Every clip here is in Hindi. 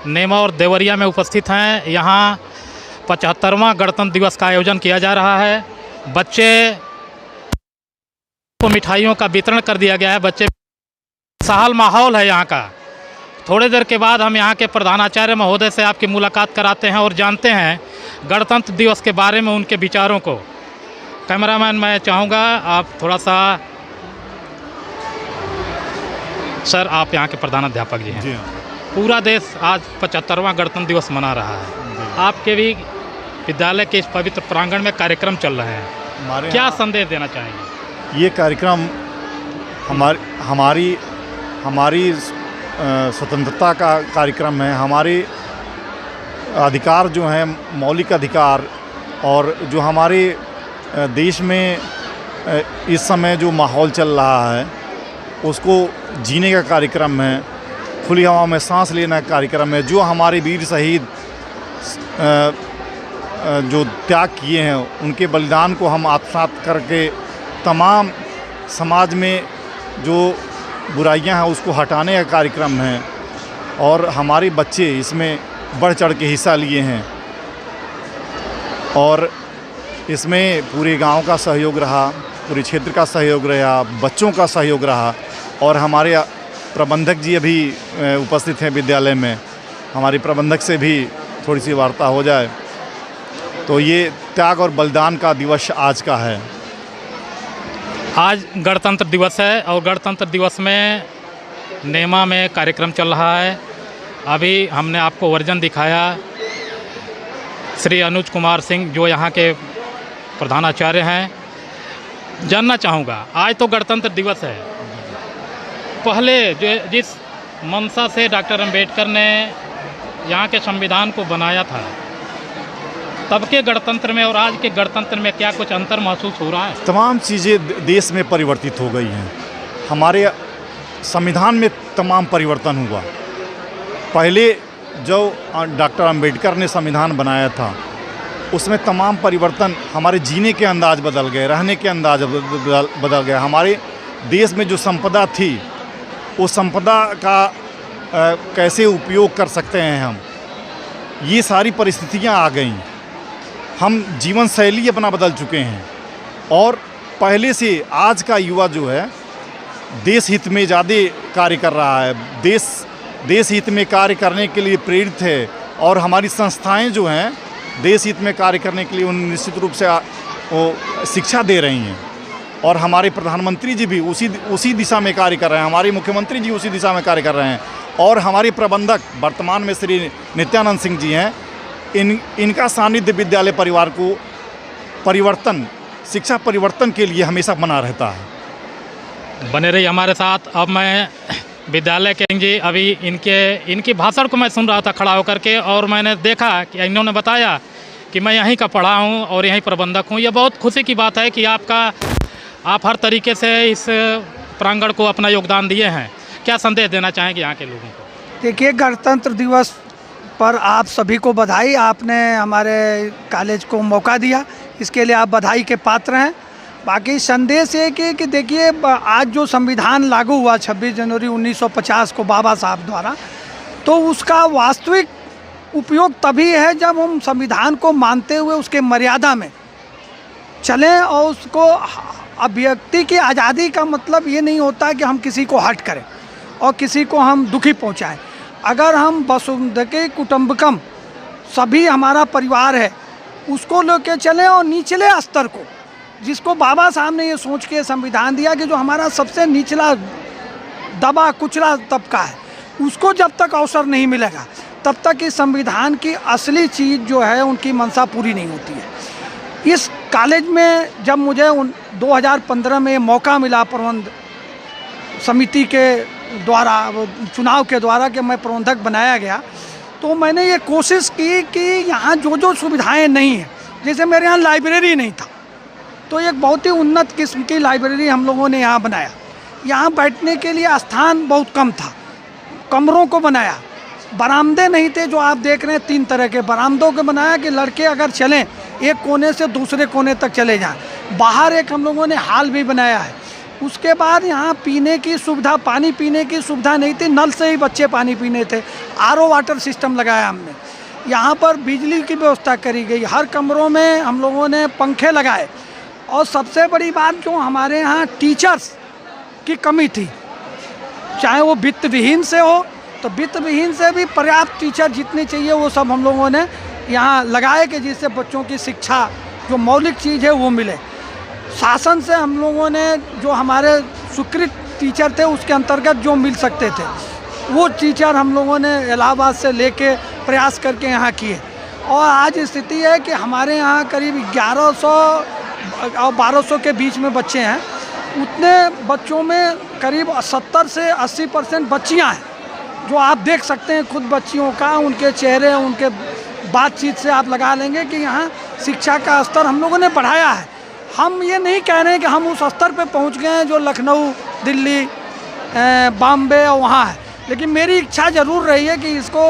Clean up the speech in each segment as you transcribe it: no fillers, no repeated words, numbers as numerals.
नेमा और देवरिया में उपस्थित हैं। यहाँ 75वां गणतंत्र दिवस का आयोजन किया जा रहा है। बच्चे को मिठाइयों का वितरण कर दिया गया है। बच्चे खुशहाल माहौल है यहाँ का। थोड़ी देर के बाद हम यहाँ के प्रधानाचार्य महोदय से आपकी मुलाकात कराते हैं और जानते हैं गणतंत्र दिवस के बारे में उनके विचारों को। कैमरामैन, मैं चाहूँगा आप थोड़ा सा। सर, आप यहाँ के प्रधानाध्यापक जी हैं। जी हाँ। पूरा देश आज 75वां गणतंत्र दिवस मना रहा है। आपके भी विद्यालय के इस पवित्र प्रांगण में कार्यक्रम चल रहे हैं, क्या संदेश देना चाहेंगे? ये कार्यक्रम हमारी स्वतंत्रता का कार्यक्रम है। हमारे अधिकार जो हैं, मौलिक अधिकार, और जो हमारे देश में इस समय जो माहौल चल रहा है उसको जीने का कार्यक्रम है। खुली हवा में सांस लेने का कार्यक्रम है। जो हमारे वीर शहीद जो त्याग किए हैं उनके बलिदान को हम आत्मसात करके तमाम समाज में जो बुराइयां हैं उसको हटाने का कार्यक्रम है। और हमारे बच्चे इसमें बढ़ चढ़ के हिस्सा लिए हैं और इसमें पूरे गांव का सहयोग रहा, पूरे क्षेत्र का सहयोग रहा, बच्चों का सहयोग रहा। और हमारे प्रबंधक जी अभी उपस्थित हैं विद्यालय में। हमारे प्रबंधक से भी थोड़ी सी वार्ता हो जाए तो ये त्याग और बलिदान का दिवस आज का है। आज गणतंत्र दिवस है और गणतंत्र दिवस में नेमा में कार्यक्रम चल रहा है। अभी हमने आपको वर्जन दिखाया। श्री अनुज कुमार सिंह जो यहाँ के प्रधानाचार्य हैं, जानना चाहूँगा, आज तो गणतंत्र दिवस है, पहले जो जिस मंशा से डॉक्टर अंबेडकर ने यहाँ के संविधान को बनाया था, तब के गणतंत्र में और आज के गणतंत्र में क्या कुछ अंतर महसूस हो रहा है? तमाम चीज़ें देश में परिवर्तित हो गई हैं। हमारे संविधान में तमाम परिवर्तन हुआ। पहले जो डॉक्टर अंबेडकर ने संविधान बनाया था उसमें तमाम परिवर्तन, हमारे जीने के अंदाज बदल गए, रहने के अंदाज बदल गए। हमारे देश में जो संपदा थी उस संपदा का कैसे उपयोग कर सकते हैं हम, ये सारी परिस्थितियां आ गई। हम जीवन शैली अपना बदल चुके हैं और पहले से आज का युवा जो है देश हित में ज़्यादा कार्य कर रहा है, देश हित में कार्य करने के लिए प्रेरित है। और हमारी संस्थाएं जो हैं देश हित में कार्य करने के लिए उन निश्चित रूप से वो शिक्षा दे रही हैं। और हमारे प्रधानमंत्री जी भी उसी दिशा में कार्य कर रहे हैं, हमारे मुख्यमंत्री जी उसी दिशा में कार्य कर रहे हैं। और हमारे प्रबंधक वर्तमान में श्री नित्यानंद सिंह जी हैं। इनका सानिध्य विद्यालय परिवार को शिक्षा परिवर्तन के लिए हमेशा बना रहता है। बने रही हमारे साथ। अब मैं विद्यालय के जी, अभी इनकी भाषण को मैं सुन रहा था खड़ा होकर के, और मैंने देखा कि इन्होंने बताया कि मैं यहीं का पढ़ा हूँ और यहीं प्रबंधक हूँ। ये बहुत खुशी की बात है कि आप हर तरीके से इस प्रांगण को अपना योगदान दिए हैं। क्या संदेश देना चाहेंगे यहाँ के लोगों को? देखिए, गणतंत्र दिवस पर आप सभी को बधाई। आपने हमारे कॉलेज को मौका दिया, इसके लिए आप बधाई के पात्र हैं। बाकी संदेश ये कि देखिए, आज जो संविधान लागू हुआ 26 जनवरी 1950 को बाबा साहब द्वारा, तो उसका वास्तविक उपयोग तभी है जब हम संविधान को मानते हुए उसके मर्यादा में चलें। और उसको अभिव्यक्ति की आज़ादी का मतलब ये नहीं होता कि हम किसी को हर्ट करें और किसी को हम दुखी पहुंचाएं। अगर हम वसुधैव कुटुंबकम, सभी हमारा परिवार है, उसको लेके चलें और निचले स्तर को, जिसको बाबा साहब ने ये सोच के संविधान दिया कि जो हमारा सबसे निचला दबा कुचला तबका है, उसको जब तक अवसर नहीं मिलेगा तब तक इस संविधान की असली चीज़ जो है उनकी मंशा पूरी नहीं होती है। इस कॉलेज में जब मुझे 2015 में मौका मिला प्रबंध समिति के द्वारा, चुनाव के द्वारा, कि मैं प्रबंधक बनाया गया, तो मैंने ये कोशिश की कि यहाँ जो सुविधाएं नहीं हैं, जैसे मेरे यहाँ लाइब्रेरी नहीं था, तो एक बहुत ही उन्नत किस्म की लाइब्रेरी हम लोगों ने यहाँ बनाया। यहाँ बैठने के लिए स्थान बहुत कम था, कमरों को बनाया। बरामदे नहीं थे, जो आप देख रहे हैं 3 तरह के बरामदों को बनाया कि लड़के अगर चलें एक कोने से दूसरे कोने तक चले जाएं। बाहर एक हम लोगों ने हॉल भी बनाया है। उसके बाद यहाँ पीने की सुविधा, पानी पीने की सुविधा नहीं थी, नल से ही बच्चे पानी पीने थे। आरओ वाटर सिस्टम लगाया हमने, यहाँ पर बिजली की व्यवस्था करी गई, हर कमरों में हम लोगों ने पंखे लगाए। और सबसे बड़ी बात, जो हमारे यहाँ टीचर्स की कमी थी, चाहे वो वित्त विहीन से हो, तो वित्त विहीन से भी पर्याप्त टीचर जितने चाहिए वो सब हम लोगों ने यहाँ लगाए कि जिससे बच्चों की शिक्षा जो मौलिक चीज़ है वो मिले। शासन से हम लोगों ने जो हमारे स्वीकृत टीचर थे उसके अंतर्गत जो मिल सकते थे वो टीचर हम लोगों ने इलाहाबाद से लेके प्रयास करके यहाँ किए। और आज स्थिति है कि हमारे यहाँ करीब 1100 और 1200 के बीच में बच्चे हैं। उतने बच्चों में करीब 70 से 80% बच्चियाँ हैं, जो आप देख सकते हैं खुद बच्चियों का, उनके चेहरे, उनके बातचीत से आप लगा लेंगे कि यहाँ शिक्षा का स्तर हम लोगों ने बढ़ाया है। हम ये नहीं कह रहे हैं कि हम उस स्तर पे पहुँच गए हैं जो लखनऊ, दिल्ली, बॉम्बे और वहाँ है, लेकिन मेरी इच्छा ज़रूर रही है कि इसको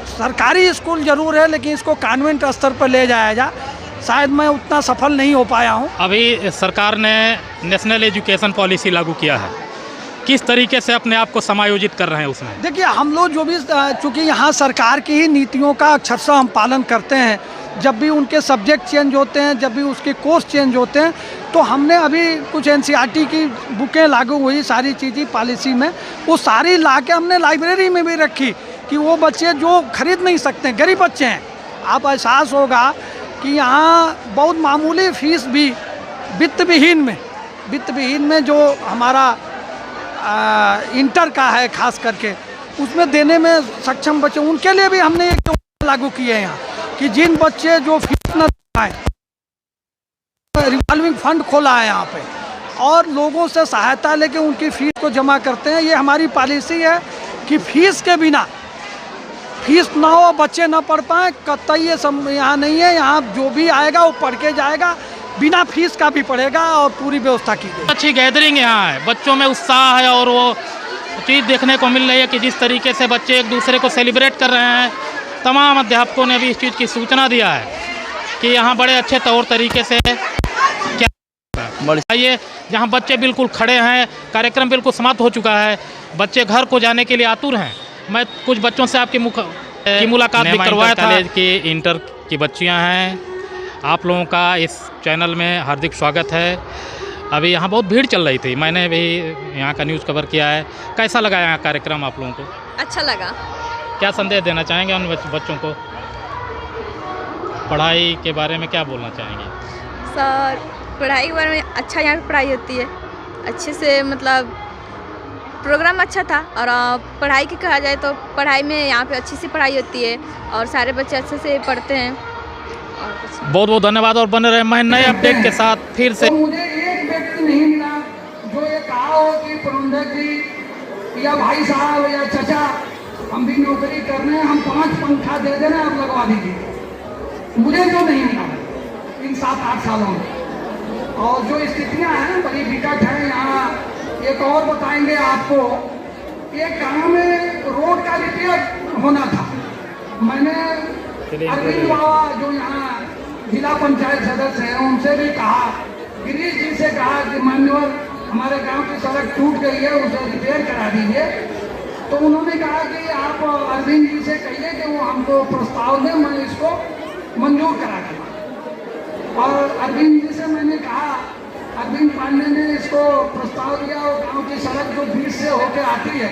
सरकारी स्कूल ज़रूर है लेकिन इसको कॉन्वेंट स्तर पर ले जाया जाए। शायद मैं उतना सफल नहीं हो पाया हूँ। अभी सरकार ने नेशनल एजुकेशन पॉलिसी लागू किया है, किस तरीके से अपने आप को समायोजित कर रहे हैं उसमें? देखिए, हम लोग जो भी, चूँकि यहाँ सरकार की ही नीतियों का अक्षरशः हम पालन करते हैं, जब भी उनके सब्जेक्ट चेंज होते हैं, जब भी उसके कोर्स चेंज होते हैं, तो हमने अभी कुछ एनसीईआरटी की बुकें लागू हुई, सारी चीज़ें पॉलिसी में, वो सारी ला के हमने लाइब्रेरी में भी रखी कि वो बच्चे जो खरीद नहीं सकते, गरीब बच्चे हैं, आप एहसास होगा कि यहाँ बहुत मामूली फीस भी वित्त विहीन में जो हमारा इंटर का है खास करके, उसमें देने में सक्षम बच्चे, उनके लिए भी हमने एक लागू किए हैं यहाँ कि जिन बच्चे जो फीस न पाए, रिवॉल्विंग फंड खोला है यहाँ पे और लोगों से सहायता लेके उनकी फीस को जमा करते हैं। ये हमारी पॉलिसी है कि फीस के बिना, फीस ना हो, बच्चे ना पढ़ पाएँ, कतई ये सब यहाँ नहीं है। यहाँ जो भी आएगा वो पढ़ के जाएगा, बिना फीस का भी पढ़ेगा और पूरी व्यवस्था की गई। अच्छी गैदरिंग यहाँ है, बच्चों में उत्साह है और वो चीज़ देखने को मिल रही है कि जिस तरीके से बच्चे एक दूसरे को सेलिब्रेट कर रहे हैं। तमाम अध्यापकों ने भी इस चीज़ की सूचना दिया है कि यहाँ बड़े अच्छे तौर तरीके से क्या ये, जहाँ बच्चे बिल्कुल खड़े हैं, कार्यक्रम बिल्कुल समाप्त हो चुका है, बच्चे घर को जाने के लिए आतुर हैं। मैं कुछ बच्चों से आपकी मुलाकात भी करवाया था। कॉलेज की इंटर की बच्चियाँ हैं, आप लोगों का इस चैनल में हार्दिक स्वागत है। अभी यहाँ बहुत भीड़ चल रही थी, मैंने भी यहाँ का न्यूज़ कवर किया है। कैसा लगा यहाँ कार्यक्रम आप लोगों को? अच्छा लगा। क्या संदेश देना चाहेंगे उन बच्चों को? पढ़ाई के बारे में क्या बोलना चाहेंगे? सर, पढ़ाई के बारे में अच्छा यहाँ पे पढ़ाई होती है, अच्छे से, मतलब प्रोग्राम अच्छा था। और पढ़ाई की कहा जाए तो पढ़ाई में यहाँ पे अच्छी सी पढ़ाई होती है और सारे बच्चे अच्छे से पढ़ते हैं। और बहुत बहुत धन्यवाद और बने रहे मैं नए अपडेट के साथ फिर से। तो मुझे एक व्यक्ति नहीं मिला जो ये कहा हो कि प्रबंधक जी या भाई साहब या चचा हम भी नौकरी कर रहे हैं, हम 5 पंखा दे दे रहे हैं, आप लगवा दीजिए। मुझे जो नहीं मिला इन 7-8 सालों में। और जो स्थितियाँ हैं बड़ी विकट हैं यहाँ। एक और बताएंगे आपको, एक गाँव में रोड का रिपेयर होना था। मैंने अरविंद बाबा जो यहाँ जिला पंचायत सदस्य हैं उनसे भी कहा, गिरीश जी से कहा कि मान्यवर हमारे गांव की सड़क टूट गई है, उसे रिपेयर करा दीजिए। तो उन्होंने कहा कि आप अरविंद जी से कहिए कि वो हमको प्रस्ताव दें, मैं इसको मंजूर करा दूँगा। और अरविंद जी से मैंने कहा, अरविंद पांडे ने इसको प्रस्ताव दिया और गाँव की सड़क जो बीच से होकर आती है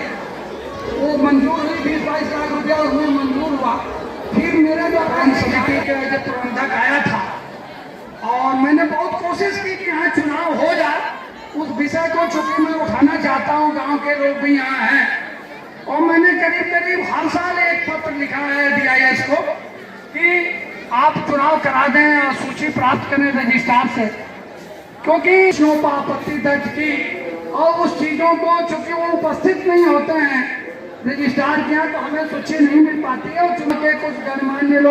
वो मंजूर हुई, 20-22 लाख रुपया उसमें मंजूर हुआ। फिर मेरा जो समिति के प्रबंधक आया था और मैंने बहुत कोशिश की कि यहाँ चुनाव हो जाए, उस विषय को चूंकि मैं उठाना चाहता हूँ, गांव के लोग भी यहाँ हैं। और मैंने करीब हर साल एक पत्र लिखा है DIS को कि आप चुनाव करा दें, सूची प्राप्त करें रजिस्ट्रार से, क्योंकि चीज़ों पर आपत्ति दर्ज की और उस चीज़ों को चूंकि वो उपस्थित नहीं होते हैं रजिस्ट्रार के यहाँ, तो हमें सूची नहीं मिल पाती है। और चुनाव के कुछ गणमान्य लोग